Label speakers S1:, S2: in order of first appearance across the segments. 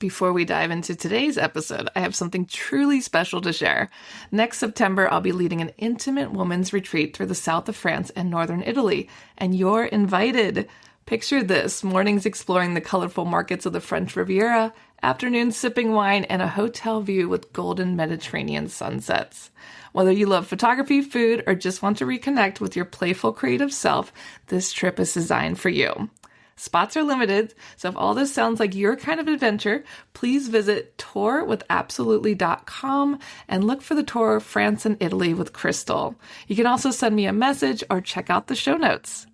S1: Before we dive into today's episode, I have something truly special to share. Next September, I'll be leading an intimate women's retreat through the south of France and northern Italy, and you're invited. Picture this: mornings exploring the colorful markets of the French Riviera, afternoons sipping wine, and a hotel view with golden Mediterranean sunsets. Whether you love photography, food, or just want to reconnect with your playful creative self, this trip is designed for you. Spots are limited, so if all this sounds like your kind of adventure, please visit tourwithabsolutely.com and look for the tour France and Italy with Crystal. You can also send me a message or check out the show notes.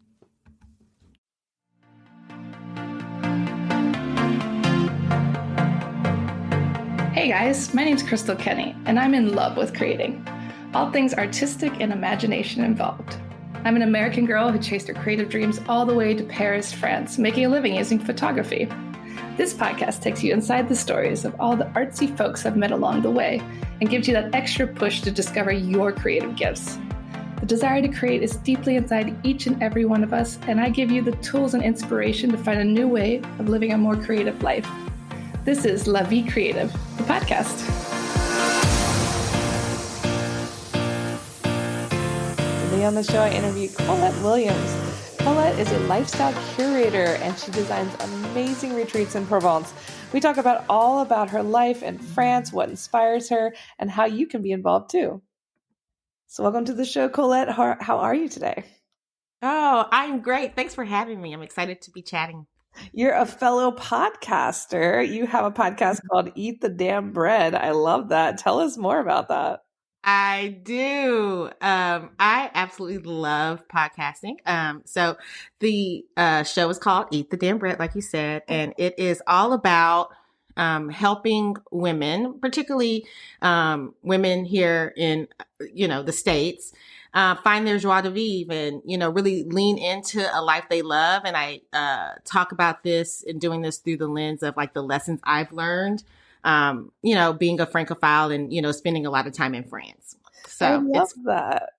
S1: Hey guys, my name's Crystal Kenny, and I'm in love with creating. All things artistic and imagination involved. I'm an American girl who chased her creative dreams all the way to Paris, France, making a living using photography. This podcast takes you inside the stories of all the artsy folks I've met along the way and gives you that extra push to discover your creative gifts. The desire to create is deeply inside each and every one of us, and I give you the tools and inspiration to find a new way of living a more creative life. This is La Vie Creative, the podcast. On the show, I interviewed Colet Williams. Colet is a lifestyle curator, and she designs amazing retreats in Provence. We talk about all about her life in France, what inspires her, and how you can be involved too. So welcome to the show, Colet. How are you today?
S2: Oh, I'm great. Thanks for having me. I'm excited to be chatting.
S1: You're a fellow podcaster. You have a podcast called Eat the Damn Bread. I love that. Tell us more about that.
S2: I do. I absolutely love podcasting. So the show is called Eat the Damn Bread, like you said, and it is all about helping women, particularly women here in, the States, find their joie de vivre and, really lean into a life they love. And I talk about this and doing this through the lens of like the lessons I've learned. Being a Francophile and, spending a lot of time in France. So
S1: I love that.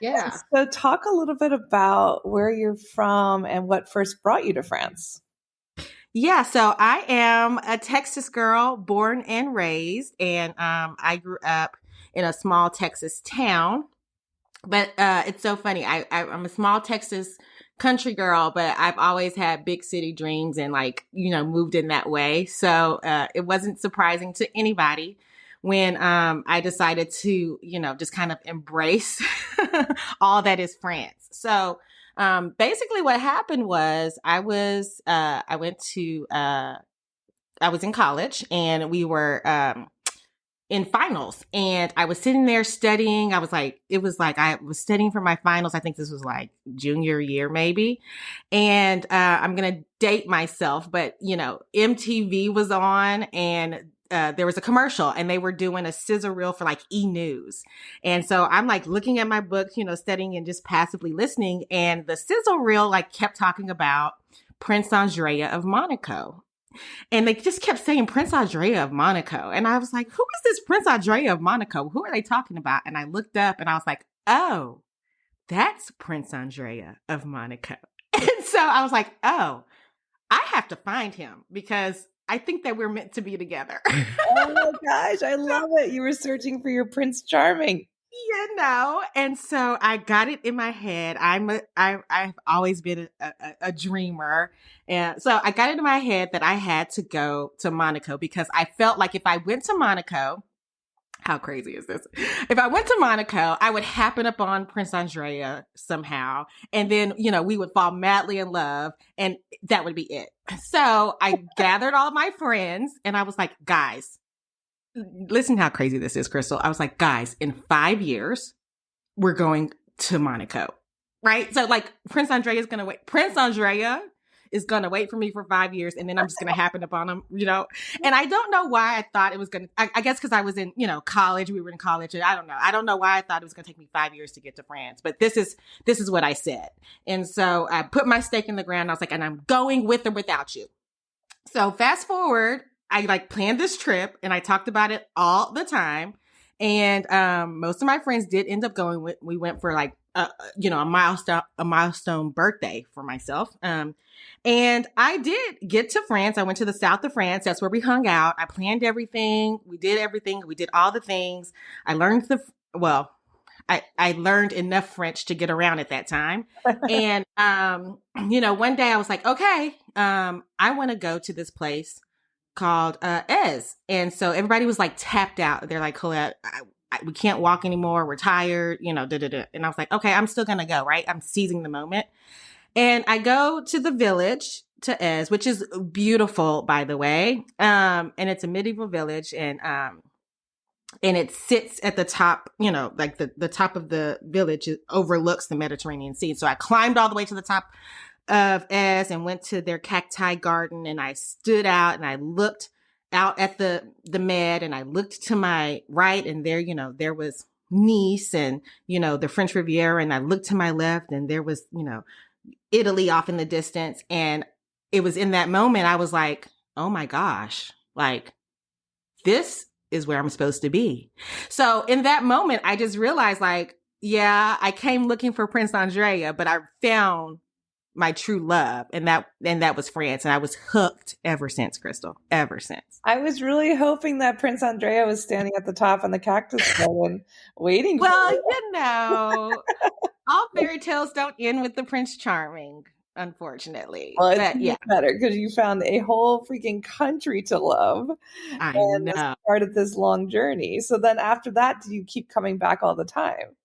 S2: Yeah.
S1: So talk a little bit about where you're from and what first brought you to France.
S2: Yeah. So I am a Texas girl, born and raised, and I grew up in a small Texas town. But it's so funny. I'm a small Texas country girl, but I've always had big city dreams and moved in that way. So it wasn't surprising to anybody when I decided to, just kind of embrace all that is France. So basically what happened was I was in college, and we were in finals, and I was sitting there studying. I was studying for my finals. I think this was like junior year, maybe. And I'm going to date myself, but MTV was on, and there was a commercial, and they were doing a scissor reel for like E! News. And so I'm like looking at my book, studying and just passively listening. And the sizzle reel kept talking about Prince Andrea of Monaco. And they just kept saying Prince Andrea of Monaco. And I was like, who is this Prince Andrea of Monaco? Who are they talking about? And I looked up and I was like, oh, that's Prince Andrea of Monaco. And so I was like, oh, I have to find him because I think that we're meant to be together.
S1: Oh my gosh, I love it. You were searching for your Prince Charming.
S2: And so I got it in my head. I've always been a dreamer. And so I got it in my head that I had to go to Monaco because I felt like if I went to Monaco, how crazy is this? If I went to Monaco, I would happen upon Prince Andrea somehow. And then, we would fall madly in love, and that would be it. So I gathered all my friends, and I was like, guys, listen how crazy this is, Crystal. I was like, guys, in 5 years, we're going to Monaco, right? So Prince Andrea is going to wait. Prince Andrea is going to wait for me for 5 years, and then I'm just going to happen upon him, And I don't know why I thought it was going to, I guess because I was in, college. We were in college, and I don't know. I don't know why I thought it was going to take me 5 years to get to France, but this is what I said. And so I put my stake in the ground. I was like, and I'm going with or without you. So fast forward, I planned this trip, and I talked about it all the time. And most of my friends did end up going. We went for a milestone birthday for myself. And I did get to France. I went to the south of France. That's where we hung out. I planned everything. We did everything. We did all the things. I learned I learned enough French to get around at that time. And, one day I was like, okay, I want to go to this place called Ez. And so everybody was like tapped out. They're like, Colette, we can't walk anymore. We're tired, da, da, da. And I was like, okay, I'm still going to go, right? I'm seizing the moment. And I go to the village, to Ez, which is beautiful, by the way. And it's a medieval village, and it sits at the top, like the top of the village overlooks the Mediterranean Sea. So I climbed all the way to the top of Ez and went to their cacti garden, and I stood out and I looked out at the Med, and I looked to my right, and there was Nice and, the French Riviera, and I looked to my left and there was, Italy off in the distance. And it was in that moment I was like, oh my gosh, like this is where I'm supposed to be. So in that moment, I just realized like, yeah, I came looking for Prince Andrea, but I found my true love. And that was France. And I was hooked ever since, Crystal, ever since.
S1: I was really hoping that Prince Andrea was standing at the top on the cactus garden waiting for
S2: you. All fairy tales don't end with the Prince Charming, unfortunately.
S1: Well, it's better because you found a whole freaking country to love.
S2: I know.
S1: Started this long journey. So then after that, do you keep coming back all the time?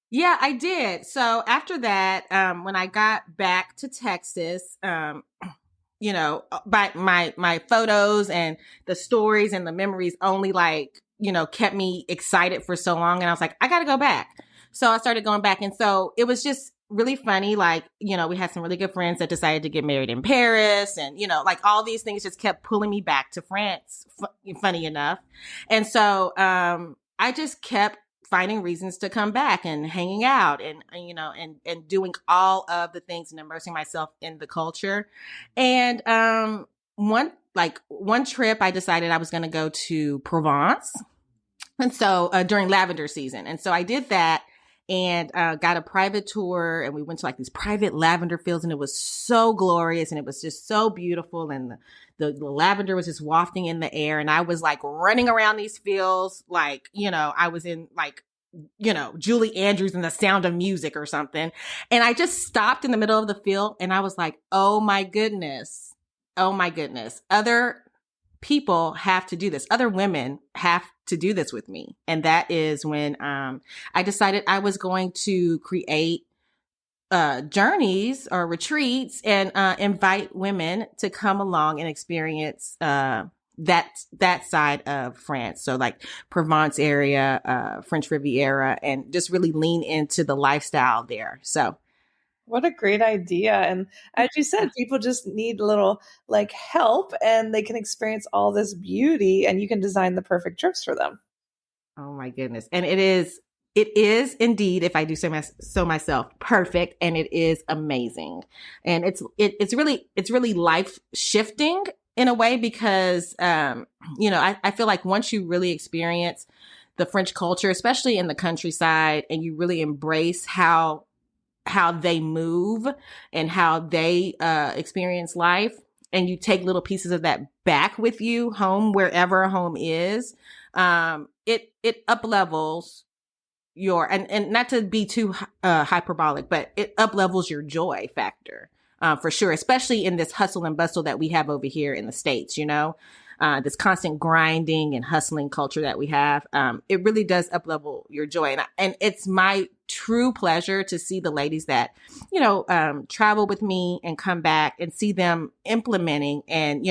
S2: Yeah, I did. So after that, when I got back to Texas, by my photos and the stories and the memories only kept me excited for so long. And I was like, I got to go back. So I started going back. And so it was just really funny. Like, we had some really good friends that decided to get married in Paris. And, all these things just kept pulling me back to France, funny enough. And so I just kept finding reasons to come back and hanging out and doing all of the things and immersing myself in the culture. And one trip I decided I was going to go to Provence. And so during lavender season. And so I did that and got a private tour, and we went to like these private lavender fields, and it was so glorious and it was just so beautiful. And the lavender was just wafting in the air. And I was like running around these fields, like, I was in like, Julie Andrews and The Sound of Music or something. And I just stopped in the middle of the field and I was like, oh my goodness. Other people have to do this. Other women have to do this with me. And that is when I decided I was going to create journeys or retreats and invite women to come along and experience that side of France. So like Provence area, French Riviera, and just really lean into the lifestyle there. So
S1: what a great idea. And as you said, people just need a little like help and they can experience all this beauty and you can design the perfect trips for them.
S2: Oh my goodness. And it is indeed, if I do say so myself, perfect. And it is amazing. And it's really life shifting in a way because, I feel like once you really experience the French culture, especially in the countryside, and you really embrace how they move and how they experience life, and you take little pieces of that back with you home, wherever home is, it up levels your, and not to be too hyperbolic, but it up levels your joy factor for sure, especially in this hustle and bustle that we have over here in the States, this constant grinding and hustling culture that we have. It really does up level your joy. And it's my true pleasure to see the ladies that, travel with me and come back and see them implementing and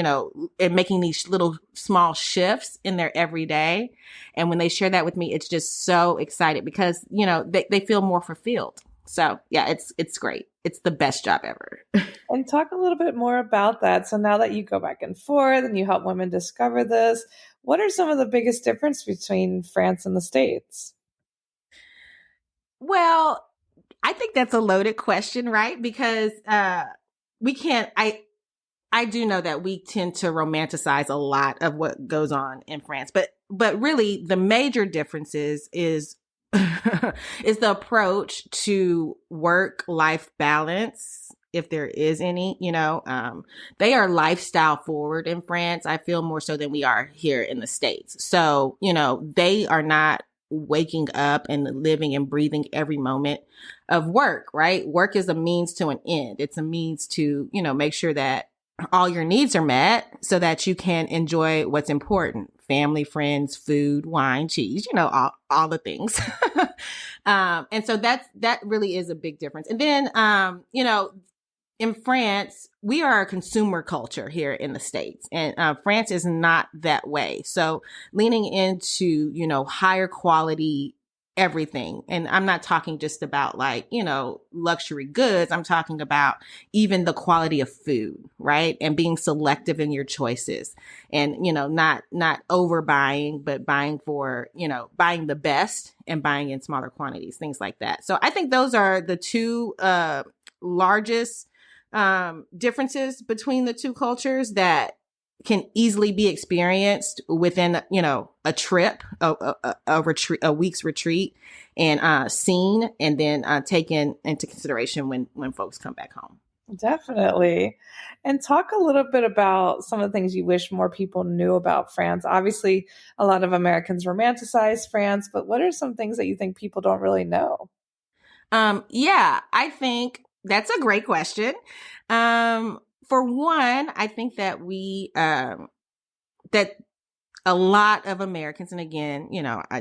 S2: making these little small shifts in their everyday. And when they share that with me, it's just so excited because, they feel more fulfilled. So yeah, it's great. It's the best job ever.
S1: And talk a little bit more about that. So now that you go back and forth and you help women discover this, what are some of the biggest differences between France and the States?
S2: Well, I think that's a loaded question, right? Because we can't, I do know that we tend to romanticize a lot of what goes on in France, but really the major differences is is the approach to work-life balance, if there is any. They are lifestyle forward in France, I feel, more so than we are here in the States. So, they are not waking up and living and breathing every moment of work, right? Work is a means to an end. It's a means to, make sure that all your needs are met so that you can enjoy what's important: family, friends, food, wine, cheese, all the things. And so that really is a big difference. And then, in France, we are a consumer culture here in the States, and France is not that way. So leaning into, higher quality everything. And I'm not talking just about like, luxury goods. I'm talking about even the quality of food, right? And being selective in your choices and, not overbuying, but buying for, buying the best and buying in smaller quantities, things like that. So I think those are the two largest differences between the two cultures that can easily be experienced within, a trip, a retreat, a week's retreat, and seen and then taken into consideration when folks come back home.
S3: Definitely. And talk a little bit about some of the things you wish more people knew about France. Obviously, a lot of Americans romanticize France, but what are some things that you think people don't really know?
S2: Yeah, I think that's a great question. For one, I think that that a lot of Americans, and again,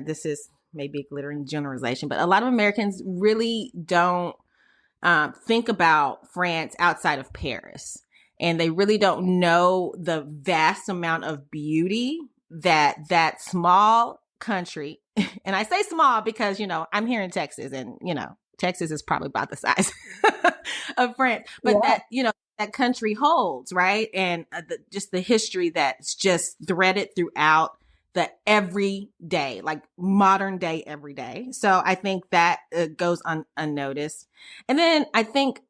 S2: this is maybe a glittering generalization, but a lot of Americans really don't think about France outside of Paris. And they really don't know the vast amount of beauty that small country, and I say small because, I'm here in Texas, and, Texas is probably about the size of France, but that country holds, right? And just the history that's just threaded throughout the everyday, like modern day, every day. So I think that goes unnoticed. And then I think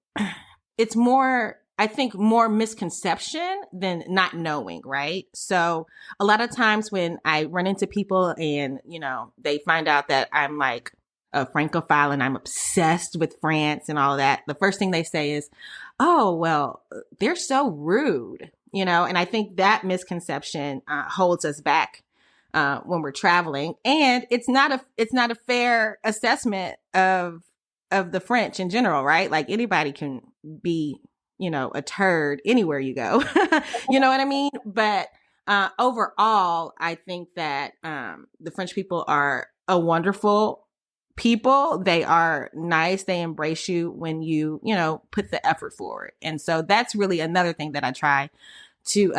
S2: it's more misconception than not knowing, right? So a lot of times when I run into people and, they find out that I'm like a Francophile and I'm obsessed with France and all that, the first thing they say is, oh, well, they're so rude, and I think that misconception holds us back when we're traveling. And it's not a fair assessment of the French in general, right? Like anybody can be, a turd anywhere you go. You know what I mean? But overall, I think that the French people are a wonderful people. They are nice. They embrace you when you put the effort forward. And so that's really another thing that I try to,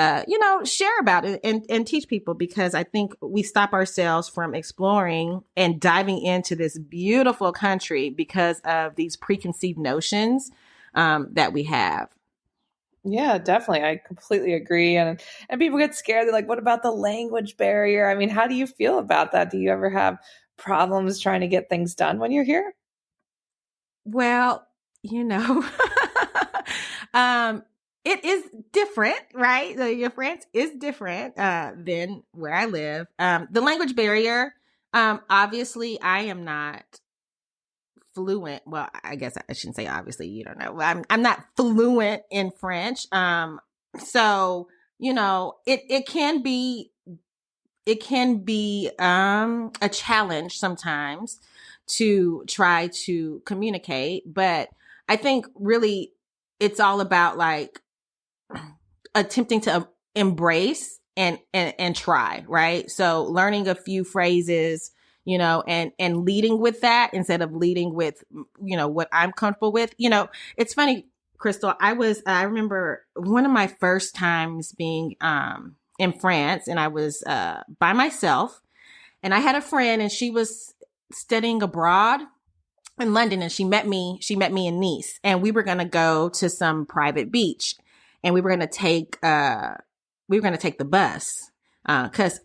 S2: share about it and teach people, because I think we stop ourselves from exploring and diving into this beautiful country because of these preconceived notions that we have.
S3: Yeah, definitely. I completely agree. And people get scared. They're like, what about the language barrier? I mean, how do you feel about that? Do you ever have problems trying to get things done when you're here?
S2: Well, um, it is different, right? Your France is different than where I live. The language barrier, obviously, I am not fluent. Well, I guess I shouldn't say obviously. You don't know. I'm not fluent in French. So it can be a challenge sometimes to try to communicate, but I think really it's all about like attempting to embrace and try, right? So learning a few phrases, and leading with that instead of leading with, what I'm comfortable with. It's funny, Crystal, I remember one of my first times being in France, and I was by myself, and I had a friend, and she was studying abroad in London, and she met me in Nice, and we were going to go to some private beach, and we were going to take the bus, cuz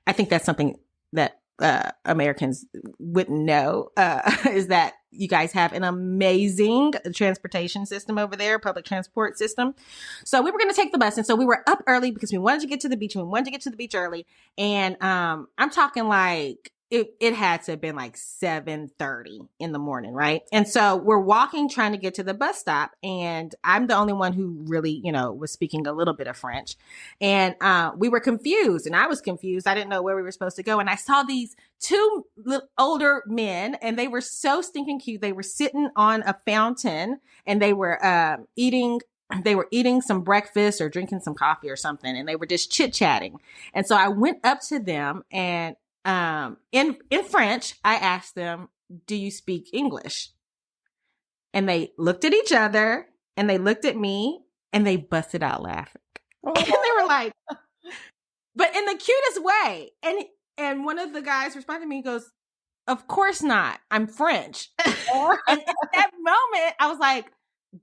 S2: I think that's something that Americans wouldn't know, is that you guys have an amazing transportation system over there, public transport system. So we were going to take the bus. And so we were up early because we wanted to get to the beach, and we wanted to get to the beach early. And I'm talking like it had to have been like 7:30 in the morning, right? And so we're walking, trying to get to the bus stop, and I'm the only one who really, was speaking a little bit of French. And we were confused, and I was confused. I didn't know where we were supposed to go. And I saw these two older men, and they were so stinking cute. They were sitting on a fountain, and they were eating some breakfast or drinking some coffee or something, and they were just chit-chatting. And so I went up to them, and in French, I asked them, "Do you speak English?" And they looked at each other, and they looked at me, and they busted out laughing. And they were like, but in the cutest way. And one of the guys responded to me, he goes, "Of course not. I'm French." And at that moment, I was like,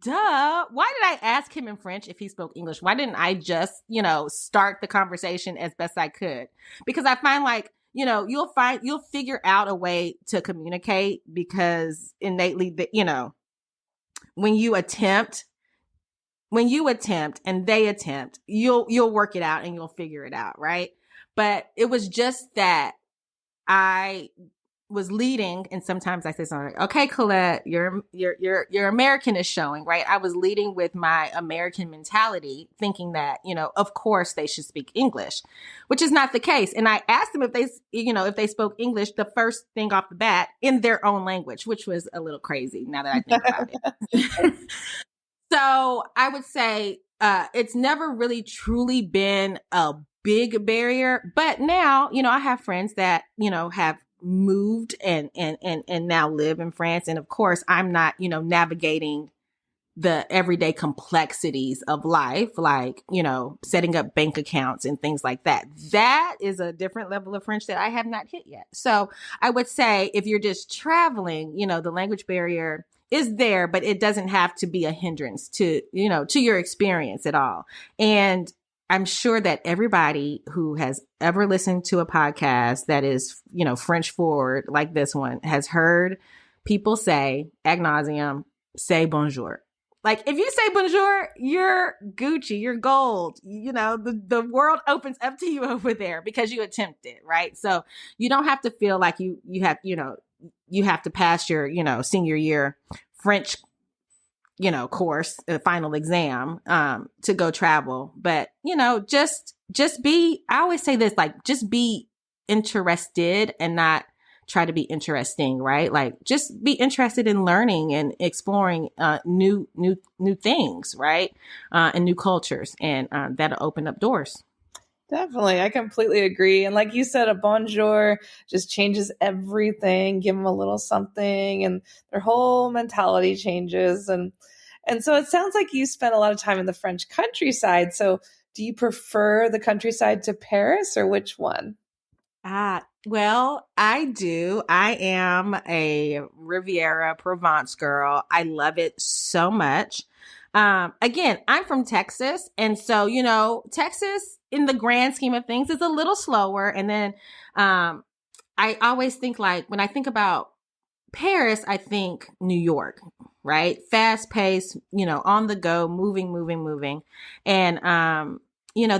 S2: duh, why did I ask him in French if he spoke English? Why didn't I just, start the conversation as best I could? Because I find like, you'll figure out a way to communicate, because innately, when you attempt and they attempt, you'll work it out and you'll figure it out. Right. But it was just that I was leading, and sometimes I say something like, "Okay, Colet, your American is showing," right? I was leading with my American mentality, thinking that, of course they should speak English, which is not the case. And I asked them if they spoke English, the first thing off the bat, in their own language, which was a little crazy now that I think about it. So I would say it's never really truly been a big barrier, but now, I have friends that, have moved and now live in France. And of course, I'm not, navigating the everyday complexities of life, like, setting up bank accounts and things like that. That is a different level of French that I have not hit yet. So I would say if you're just traveling, the language barrier is there, but it doesn't have to be a hindrance to your experience at all. And I'm sure that everybody who has ever listened to a podcast that is, French forward like this one has heard people say ad nauseum, say bonjour. Like if you say bonjour, you're Gucci, you're gold. The world opens up to you over there because you attempted, right? So you don't have to feel like you have to pass your, senior year French course, a final exam, to go travel. But, just be, I always say this, like, just be interested and not try to be interesting, right? Like, just be interested in learning and exploring, new things, right? And new cultures, and, that'll open up doors.
S3: Definitely. I completely agree. And like you said, a bonjour just changes everything. Give them a little something and their whole mentality changes. And so it sounds like you spent a lot of time in the French countryside. So do you prefer the countryside to Paris, or which one?
S2: Well, I do. I am a Riviera Provence girl. I love it so much. Again, I'm from Texas. And so, Texas in the grand scheme of things is a little slower. And then, I always think, like, when I think about Paris, I think New York, right? Fast paced, on the go, moving. And,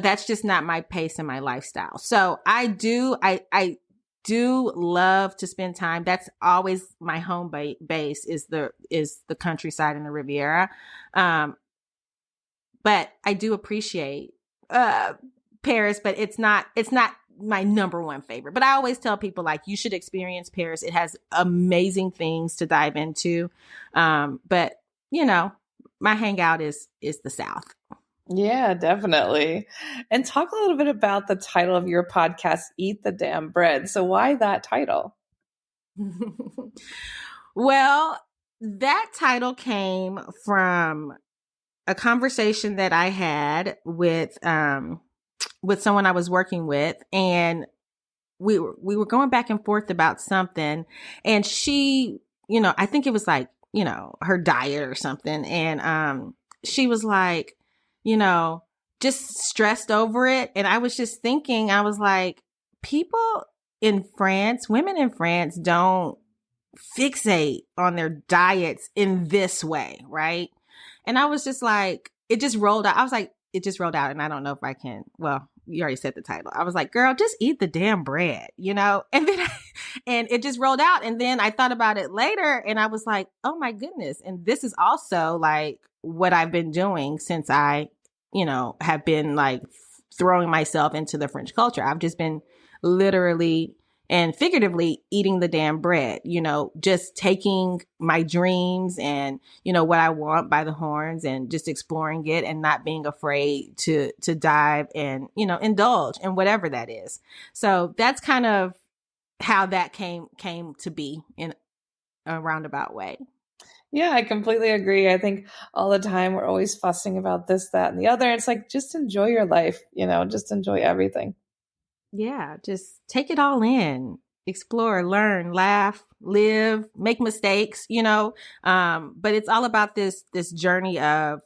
S2: that's just not my pace and my lifestyle. So I do love to spend time. That's always my home base is the countryside and the Riviera. But I do appreciate, Paris, but it's not my number one favorite. But I always tell people, like, you should experience Paris. It has amazing things to dive into. But my hangout is the South.
S3: Yeah, definitely. And talk a little bit about the title of your podcast, Eat the Damn Bread. So why that title?
S2: Well, that title came from a conversation that I had with someone I was working with, and we were going back and forth about something, and she, I think it was like, her diet or something. And she was like, just stressed over it. And I was just thinking, I was like, women in France don't fixate on their diets in this way, right? And I was just like, it just rolled out. I was like, it just rolled out. And I don't know if I can, well, you already said the title. I was like, girl, just eat the damn bread, And then And it just rolled out. And then I thought about it later and I was like, oh my goodness. And this is also like what I've been doing since I, have been like throwing myself into the French culture. I've just been literally and figuratively eating the damn bread, just taking my dreams and, what I want by the horns and just exploring it and not being afraid to dive and, indulge in whatever that is. So that's kind of how that came to be in a roundabout way.
S3: Yeah, I completely agree. I think all the time we're always fussing about this, that, and the other. It's like, just enjoy your life, just enjoy everything.
S2: Yeah, just take it all in, explore, learn, laugh, live, make mistakes, but it's all about this journey of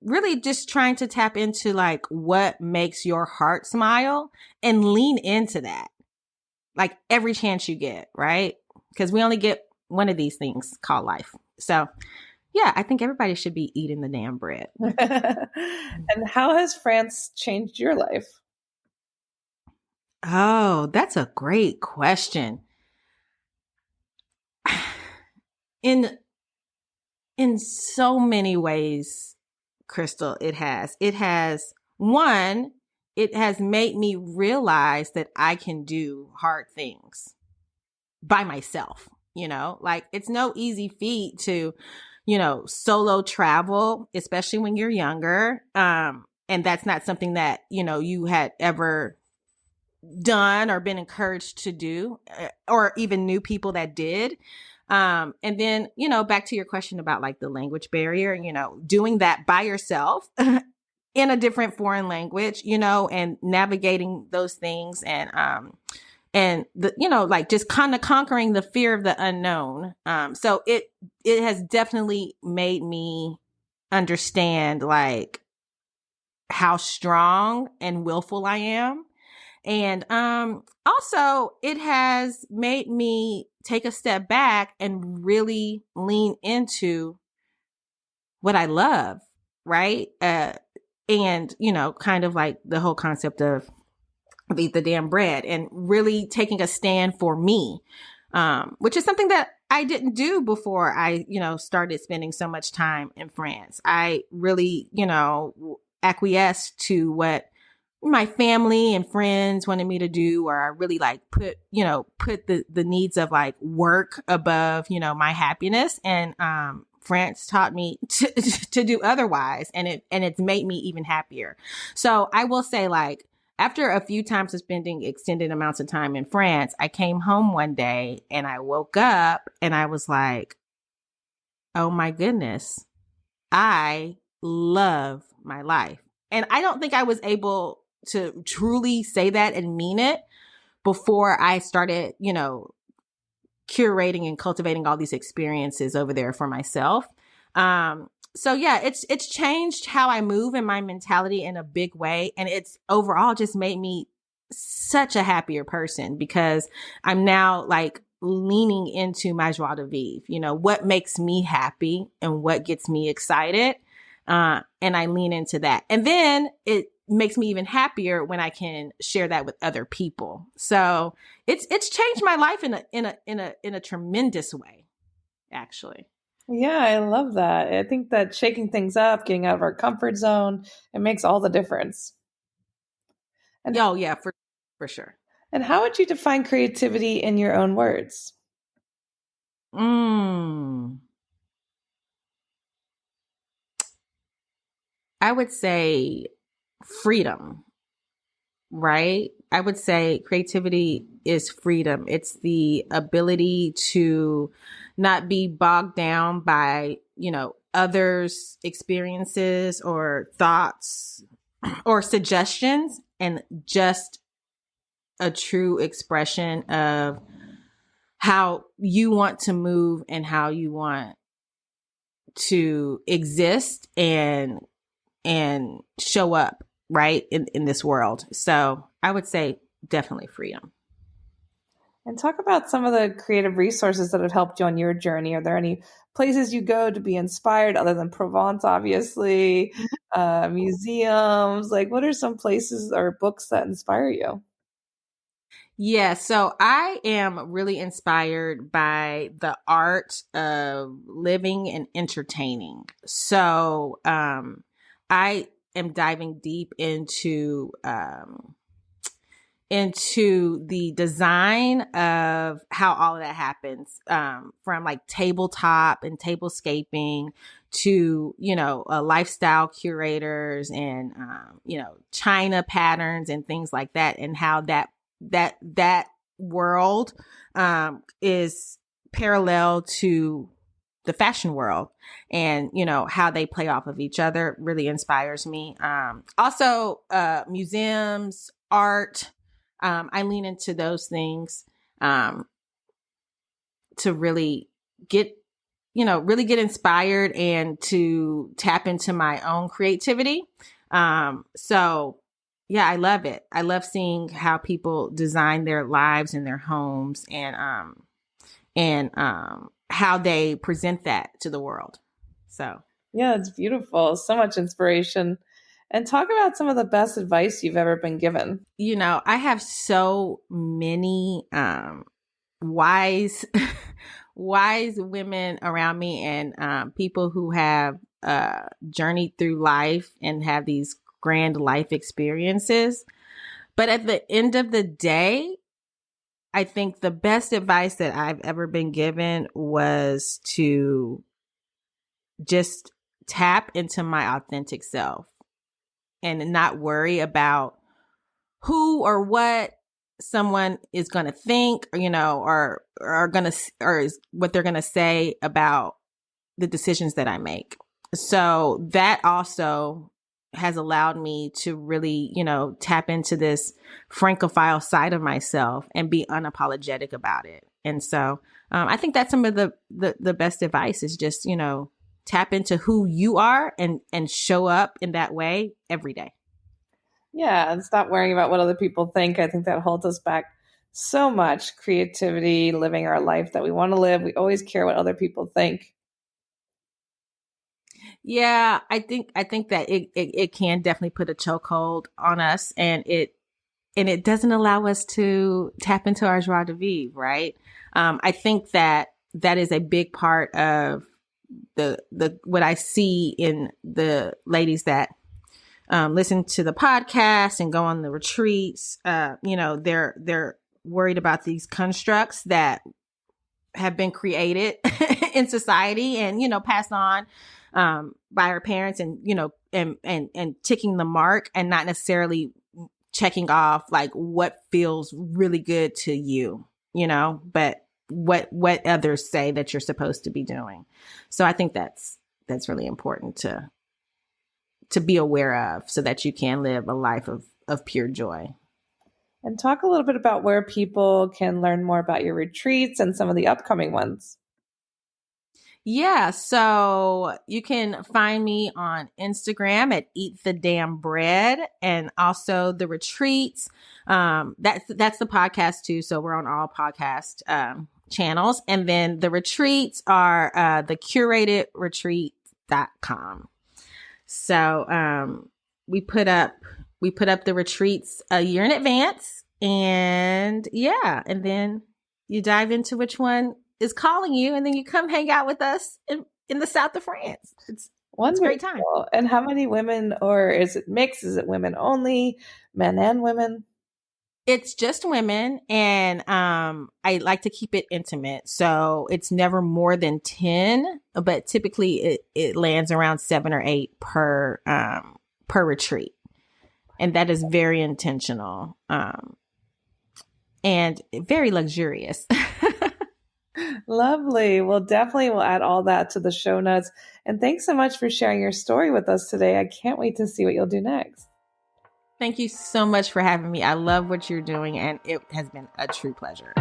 S2: really just trying to tap into like what makes your heart smile and lean into that. Like every chance you get, right? Because we only get one of these things called life. So, yeah, I think everybody should be eating the damn bread.
S3: And how has France changed your life?
S2: Oh, that's a great question. In so many ways, Crystal, it has. It has made me realize that I can do hard things by myself, like it's no easy feat to, solo travel, especially when you're younger. And that's not something that, you had ever done or been encouraged to do, or even knew people that did. And then, back to your question about like the language barrier, doing that by yourself in a different foreign language, and navigating those things and the, like just kind of conquering the fear of the unknown. So it has definitely made me understand like how strong and willful I am. And also it has made me take a step back and really lean into what I love, right? And, kind of like the whole concept of eat the damn bread and really taking a stand for me, which is something that I didn't do before I, started spending so much time in France. I really, acquiesced to what my family and friends wanted me to do, or I really like put the needs of like work above, my happiness. And, France taught me to do otherwise. And it's made me even happier. So I will say, like, after a few times of spending extended amounts of time in France, I came home one day and I woke up and I was like, oh my goodness, I love my life. And I don't think I was able to truly say that and mean it before I started, curating and cultivating all these experiences over there for myself. So yeah, it's changed how I move and my mentality in a big way. And it's overall just made me such a happier person because I'm now like leaning into my joie de vivre, what makes me happy and what gets me excited. And I lean into that. And then it makes me even happier when I can share that with other people. So it's changed my life in a tremendous way, actually.
S3: Yeah, I love that. I think that shaking things up, getting out of our comfort zone, it makes all the difference. And
S2: Oh yeah, for sure.
S3: And how would you define creativity in your own words?
S2: I would say freedom, right? I would say creativity is freedom. It's the ability to not be bogged down by, others' experiences or thoughts or suggestions, and just a true expression of how you want to move and how you want to exist and show up, right, in this world. So I would say definitely freedom.
S3: And talk about some of the creative resources that have helped you on your journey. Are there any places you go to be inspired other than Provence, obviously, museums? Like, what are some places or books that inspire you?
S2: Yeah, so I am really inspired by the art of living and entertaining. So I am diving deep into the design of how all of that happens, from like tabletop and tablescaping to, lifestyle curators and, China patterns and things like that, and how that world, is parallel to the fashion world, and how they play off of each other really inspires me. Also, museums, art, I lean into those things, to really get, really get inspired and to tap into my own creativity. So yeah, I love it. I love seeing how people design their lives and their homes, and how they present that to the world. So
S3: Yeah, it's beautiful. So much inspiration. And talk about some of the best advice you've ever been given.
S2: I have so many wise wise women around me, and people who have journeyed through life and have these grand life experiences. But at the end of the day, I think the best advice that I've ever been given was to just tap into my authentic self and not worry about who or what someone is going to think, or is what they're going to say about the decisions that I make. So that also has allowed me to really, tap into this Francophile side of myself and be unapologetic about it. And so I think that's some of the best advice is just, tap into who you are and show up in that way every day.
S3: Yeah, and stop worrying about what other people think. I think that holds us back so much. Creativity, living our life that we want to live. We always care what other people think.
S2: Yeah, I think that it can definitely put a chokehold on us, and it doesn't allow us to tap into our joie de vivre, right? I think that is a big part of the what I see in the ladies that listen to the podcast and go on the retreats. They're worried about these constructs that have been created in society and, passed on by our parents, and, and ticking the mark and not necessarily checking off like what feels really good to you, but what others say that you're supposed to be doing. So I think that's really important to be aware of so that you can live a life of pure joy.
S3: And talk a little bit about where people can learn more about your retreats and some of the upcoming ones.
S2: Yeah, so you can find me on Instagram at Eat the Damn Bread, and also the retreats. That's the podcast too. So we're on all podcast channels. And then the retreats are the curatedretreat.com. So we put up the retreats a year in advance, and then you dive into which one is calling you, and then you come hang out with us in the south of France. It's a great time.
S3: And how many women, or is it mixed? Is it women only, men and women?
S2: It's just women, and I like to keep it intimate. So it's never more than 10, but typically it lands around 7 or 8 per retreat. And that is very intentional and very luxurious.
S3: Lovely. Well, definitely we'll add all that to the show notes. And thanks so much for sharing your story with us today. I can't wait to see what you'll do next.
S2: Thank you so much for having me. I love what you're doing, and it has been a true pleasure.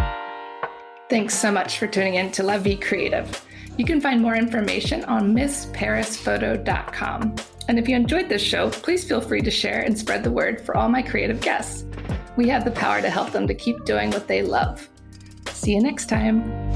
S1: Thanks so much for tuning in to La Vie Creative. You can find more information on MissParisPhoto.com. And if you enjoyed this show, please feel free to share and spread the word for all my creative guests. We have the power to help them to keep doing what they love. See you next time.